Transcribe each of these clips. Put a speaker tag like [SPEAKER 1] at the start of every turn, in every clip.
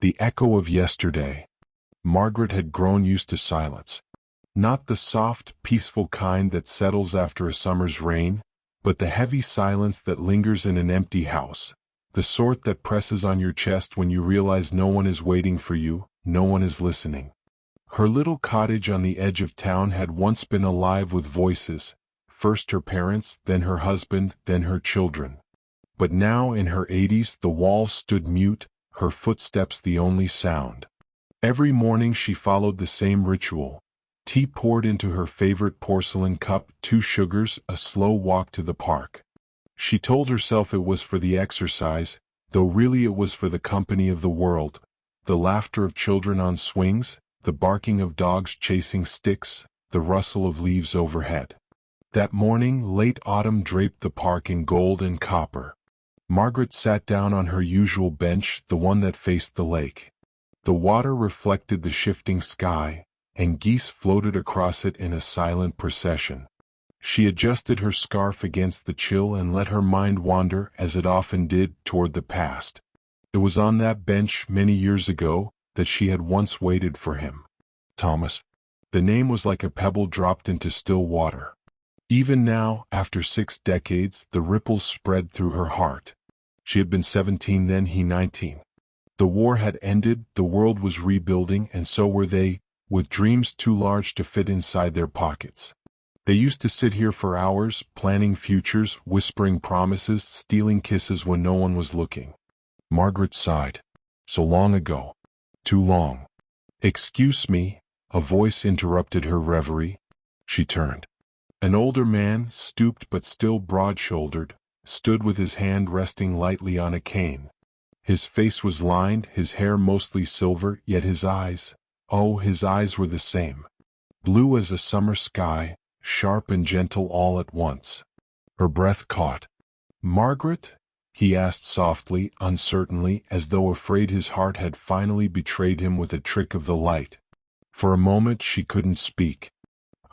[SPEAKER 1] The echo of yesterday. Margaret had grown used to silence. Not the soft, peaceful kind that settles after a summer's rain, but the heavy silence that lingers in an empty house, the sort that presses on your chest when you realize no one is waiting for you, no one is listening. Her little cottage on the edge of town had once been alive with voices, first her parents, then her husband, then her children. But now in her 80s the walls stood mute, her footsteps the only sound. Every morning she followed the same ritual. Tea poured into her favorite porcelain cup, 2 sugars, a slow walk to the park. She told herself it was for the exercise, though really it was for the company of the world, the laughter of children on swings, the barking of dogs chasing sticks, the rustle of leaves overhead. That morning, late autumn draped the park in gold and copper. Margaret sat down on her usual bench, the one that faced the lake. The water reflected the shifting sky, and geese floated across it in a silent procession. She adjusted her scarf against the chill and let her mind wander, as it often did, toward the past. It was on that bench, many years ago, that she had once waited for him. Thomas. The name was like a pebble dropped into still water. Even now, after 6 decades, the ripples spread through her heart. She had been 17 then, he 19. The war had ended, the world was rebuilding, and so were they, with dreams too large to fit inside their pockets. They used to sit here for hours, planning futures, whispering promises, stealing kisses when no one was looking. Margaret sighed. So long ago. Too long. Excuse me, a voice interrupted her reverie. She turned. An older man, stooped but still broad-shouldered, stood with his hand resting lightly on a cane. His face was lined, his hair mostly silver, yet his eyes, oh, his eyes were the same. Blue as a summer sky, sharp and gentle all at once. Her breath caught. "Margaret?" he asked softly, uncertainly, as though afraid his heart had finally betrayed him with a trick of the light. For a moment she couldn't speak.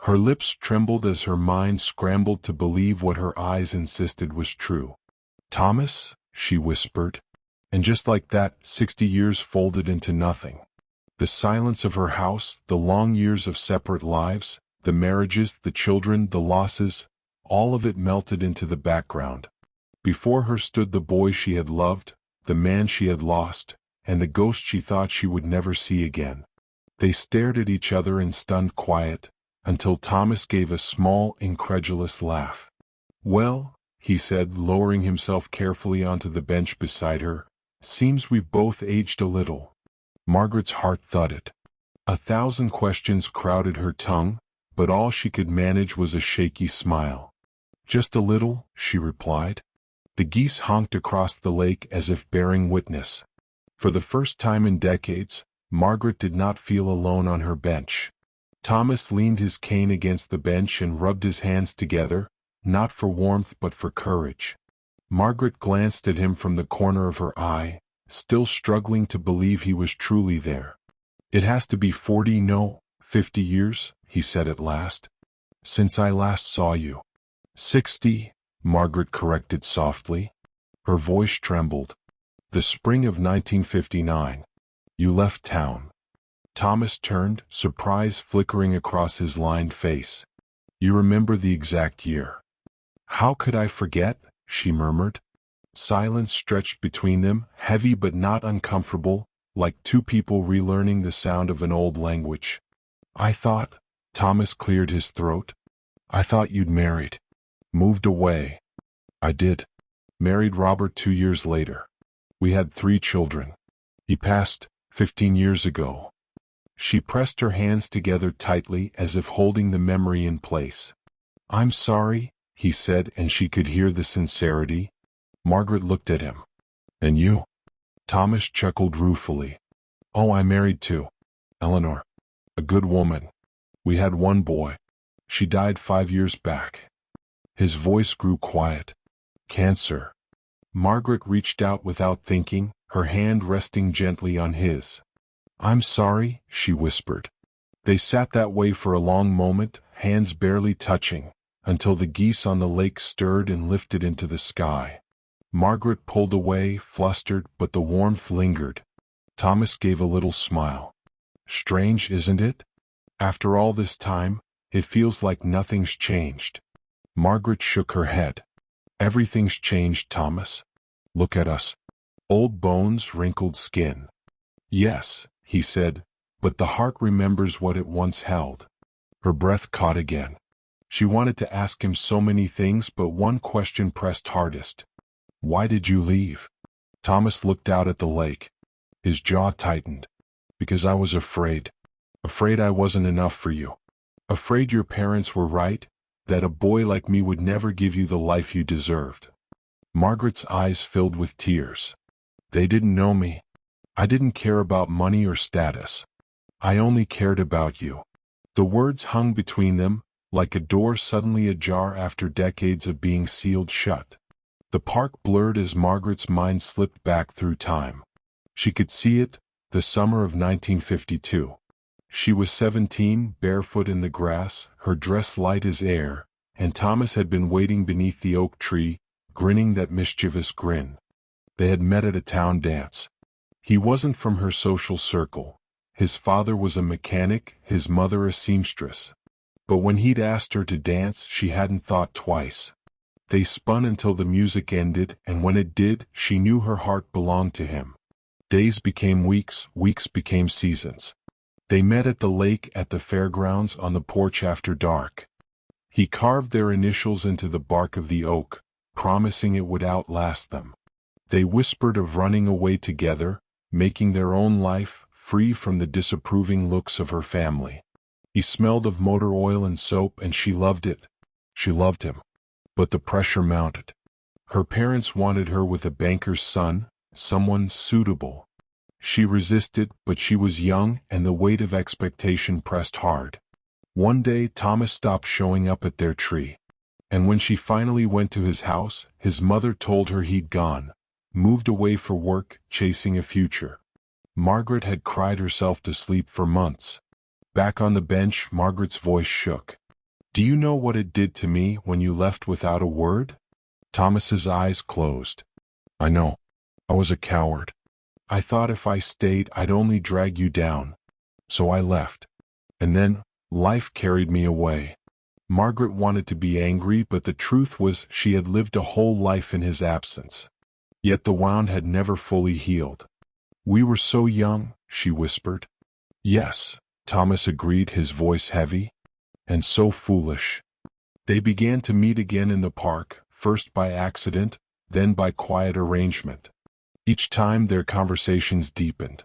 [SPEAKER 1] Her lips trembled as her mind scrambled to believe what her eyes insisted was true. "Thomas?" she whispered. And just like that, 60 years folded into nothing. The silence of her house, the long years of separate lives, the marriages, the children, the losses, all of it melted into the background. Before her stood the boy she had loved, the man she had lost, and the ghost she thought she would never see again. They stared at each other in stunned quiet, until Thomas gave a small, incredulous laugh. "Well," he said, lowering himself carefully onto the bench beside her, "seems we've both aged a little." Margaret's heart thudded. 1,000 questions crowded her tongue, but all she could manage was a shaky smile. "Just a little," she replied. The geese honked across the lake as if bearing witness. For the first time in decades, Margaret did not feel alone on her bench. Thomas leaned his cane against the bench and rubbed his hands together, not for warmth but for courage. Margaret glanced at him from the corner of her eye, still struggling to believe he was truly there. "It has to be 40, no, 50 years, he said at last. "Since I last saw you." 60, Margaret corrected softly. Her voice trembled. "The spring of 1959. You left town." Thomas turned, surprise flickering across his lined face. "You remember the exact year." "How could I forget?" she murmured. Silence stretched between them, heavy but not uncomfortable, like 2 people relearning the sound of an old language. "I thought," Thomas cleared his throat, "I thought you'd married. Moved away." "I did. Married Robert 2 years later. We had 3 children. He passed 15 years ago." She pressed her hands together tightly as if holding the memory in place. "I'm sorry," he said, and she could hear the sincerity. Margaret looked at him. "And you?" Thomas chuckled ruefully. "Oh, I married too. Eleanor. A good woman. We had 1 boy. She died 5 years back." His voice grew quiet. "Cancer." Margaret reached out without thinking, her hand resting gently on his. "I'm sorry," she whispered. They sat that way for a long moment, hands barely touching, until the geese on the lake stirred and lifted into the sky. Margaret pulled away, flustered, but the warmth lingered. Thomas gave a little smile. Strange, isn't it? After all this time, it feels like nothing's changed. Margaret shook her head. Everything's changed, Thomas. Look at us. Old bones, wrinkled skin. Yes, he said, but the heart remembers what it once held. Her breath caught again. She wanted to ask him so many things, but one question pressed hardest. Why did you leave? Thomas looked out at the lake. His jaw tightened. Because I was afraid. Afraid I wasn't enough for you. Afraid your parents were right, that a boy like me would never give you the life you deserved. Margaret's eyes filled with tears. They didn't know me. I didn't care about money or status. I only cared about you. The words hung between them, like a door suddenly ajar after decades of being sealed shut. The park blurred as Margaret's mind slipped back through time. She could see it, the summer of 1952. She was 17, barefoot in the grass, her dress light as air, and Thomas had been waiting beneath the oak tree, grinning that mischievous grin. They had met at a town dance. He wasn't from her social circle. His father was a mechanic, his mother a seamstress. But when he'd asked her to dance, she hadn't thought twice. They spun until the music ended, and when it did, she knew her heart belonged to him. Days became weeks, weeks became seasons. They met at the lake, at the fairgrounds, on the porch after dark. He carved their initials into the bark of the oak, promising it would outlast them. They whispered of running away together, making their own life, free from the disapproving looks of her family. He smelled of motor oil and soap, and she loved it. She loved him. But the pressure mounted. Her parents wanted her with a banker's son, someone suitable. She resisted, but she was young, and the weight of expectation pressed hard. One day Thomas stopped showing up at their tree. And when she finally went to his house, his mother told her he'd gone, moved away for work, chasing a future. Margaret had cried herself to sleep for months. Back on the bench, Margaret's voice shook. Do you know what it did to me when you left without a word? Thomas's eyes closed. I know. I was a coward. I thought if I stayed, I'd only drag you down. So I left. And then, life carried me away. Margaret wanted to be angry, but the truth was she had lived a whole life in his absence. Yet the wound had never fully healed. We were so young, she whispered. Yes, Thomas agreed, his voice heavy. And so foolish. They began to meet again in the park, first by accident, then by quiet arrangement. Each time their conversations deepened.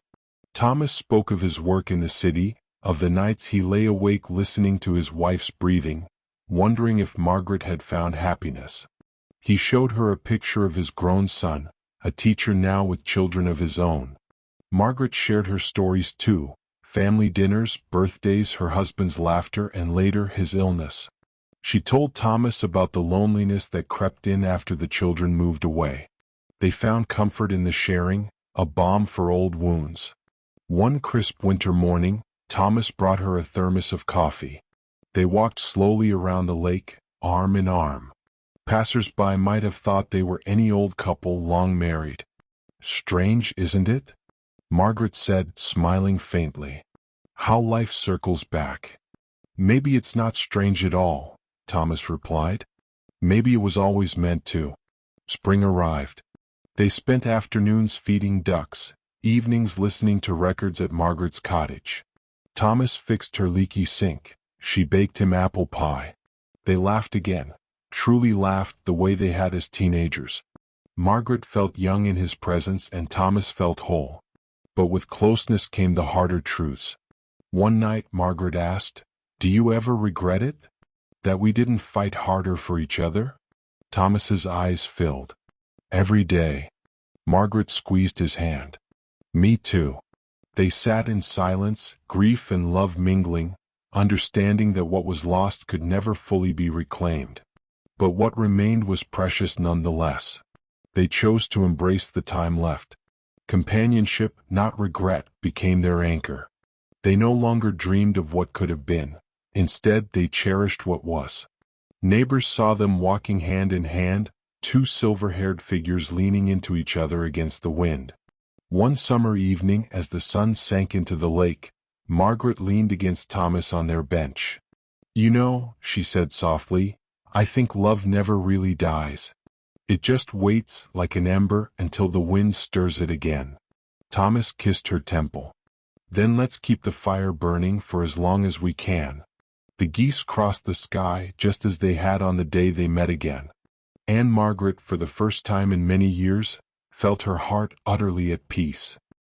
[SPEAKER 1] Thomas spoke of his work in the city, of the nights he lay awake listening to his wife's breathing, wondering if Margaret had found happiness. He showed her a picture of his grown son, a teacher now with children of his own. Margaret shared her stories too. Family dinners, birthdays, her husband's laughter, and later his illness. She told Thomas about the loneliness that crept in after the children moved away. They found comfort in the sharing, a balm for old wounds. One crisp winter morning, Thomas brought her a thermos of coffee. They walked slowly around the lake, arm in arm. Passers-by might have thought they were any old couple long married. Strange, isn't it? Margaret said, smiling faintly. How life circles back. Maybe it's not strange at all, Thomas replied. Maybe it was always meant to. Spring arrived. They spent afternoons feeding ducks, evenings listening to records at Margaret's cottage. Thomas fixed her leaky sink. She baked him apple pie. They laughed again, truly laughed the way they had as teenagers. Margaret felt young in his presence and Thomas felt whole. But with closeness came the harder truths. One night Margaret asked, Do you ever regret it? That we didn't fight harder for each other? Thomas's eyes filled. Every day. Margaret squeezed his hand. Me too. They sat in silence, grief and love mingling, understanding that what was lost could never fully be reclaimed. But what remained was precious nonetheless. They chose to embrace the time left. Companionship, not regret, became their anchor. They no longer dreamed of what could have been. Instead, they cherished what was. Neighbors saw them walking hand in hand, two silver-haired figures leaning into each other against the wind. One summer evening, as the sun sank into the lake, Margaret leaned against Thomas on their bench. "You know," she said softly, "I think love never really dies. It just waits, like an ember, until the wind stirs it again." Thomas kissed her temple. "Then let's keep the fire burning for as long as we can." The geese crossed the sky just as they had on the day they met again. And Margaret, for the first time in many years, felt her heart utterly at peace.